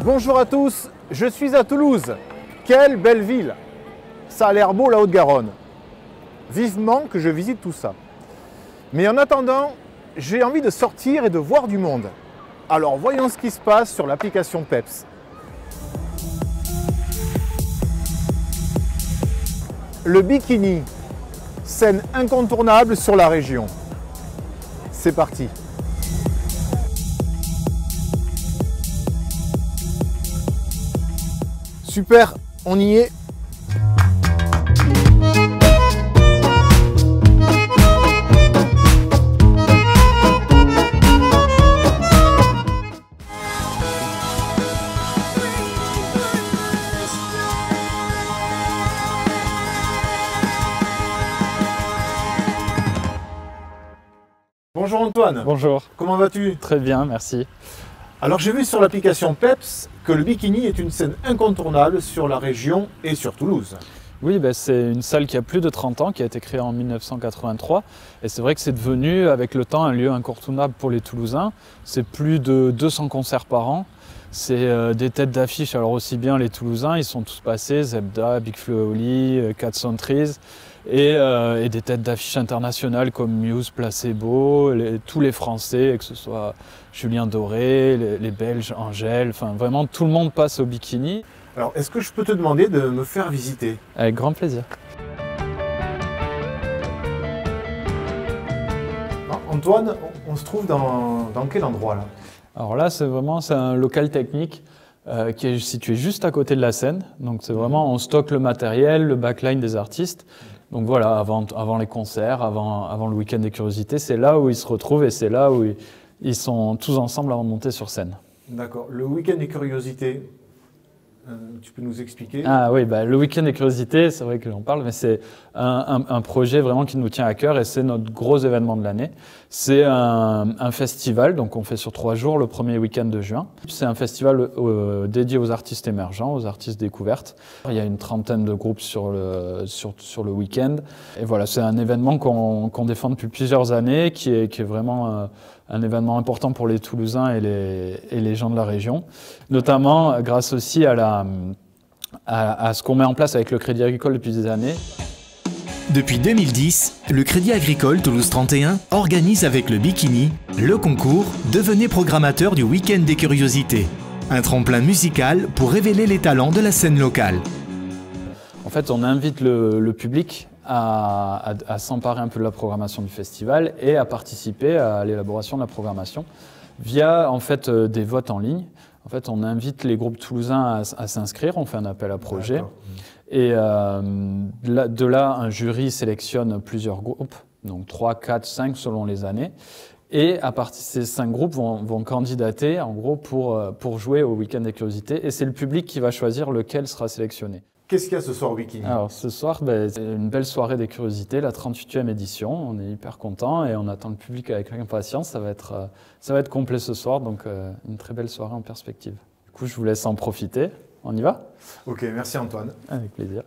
Bonjour à tous, je suis à Toulouse. Quelle belle ville! Ça a l'air beau la Haute-Garonne. Vivement que je visite tout ça. Mais en attendant, j'ai envie de sortir et de voir du monde. Alors voyons ce qui se passe sur l'application Peps. Le bikini, scène incontournable sur la région. C'est parti. Super, on y est. Bonjour Antoine. Bonjour. Comment vas-tu? Très bien, merci. Alors j'ai vu sur l'application Peps que le bikini est une scène incontournable sur la région et sur Toulouse. Oui, c'est une salle qui a plus de 30 ans, qui a été créée en 1983. Et c'est vrai que c'est devenu, avec le temps, un lieu incontournable pour les Toulousains. C'est plus de 200 concerts par an. C'est des têtes d'affiche, alors aussi bien les Toulousains, ils sont tous passés, Zebda, Big Flo et Oli, Cat Centuries, et des têtes d'affiche internationales comme Muse, Placebo, tous les Français, que ce soit Julien Doré, les Belges, Angèle, enfin vraiment tout le monde passe au bikini. Alors est-ce que je peux te demander de me faire visiter? Avec grand plaisir. Antoine, on se trouve dans quel endroit là? Alors là, c'est un local technique qui est situé juste à côté de la scène. Donc c'est vraiment, on stocke le matériel, le backline des artistes. Donc voilà, avant les concerts, avant le week-end des curiosités, c'est là où ils se retrouvent et c'est là où ils sont tous ensemble avant de monter sur scène. D'accord. Le week-end des curiosités, tu peux nous expliquer? Ah oui, le week-end des curiosités, c'est vrai que j'en parle, mais c'est un projet vraiment qui nous tient à cœur et c'est notre gros événement de l'année. C'est un festival, donc on fait sur 3 jours, le premier week-end de juin. C'est un festival dédié aux artistes émergents, aux artistes découvertes. Il y a une trentaine de groupes sur le week-end. Et voilà, c'est un événement qu'on défend depuis plusieurs années, qui est vraiment un événement important pour les Toulousains et les gens de la région, notamment grâce aussi à ce qu'on met en place avec le Crédit Agricole depuis des années. Depuis 2010, le Crédit Agricole Toulouse 31 organise avec le bikini le concours « Devenez programmateur du week-end des curiosités », un tremplin musical pour révéler les talents de la scène locale. En fait, on invite le public à s'emparer un peu de la programmation du festival et à participer à l'élaboration de la programmation via en fait des votes en ligne. En fait, on invite les groupes toulousains à s'inscrire, on fait un appel à projet. Et de là, un jury sélectionne plusieurs groupes, donc 3, 4, 5 selon les années. Et à partir de ces 5 groupes vont candidater en gros pour jouer au Week-end des curiosités. Et c'est le public qui va choisir lequel sera sélectionné. Qu'est-ce qu'il y a ce soir au bikini? Alors ce soir, c'est une belle soirée des curiosités, la 38e édition. On est hyper contents et on attend le public avec impatience. Ça va être complet ce soir, donc une très belle soirée en perspective. Du coup, je vous laisse en profiter. On y va? Ok, merci Antoine. Avec plaisir.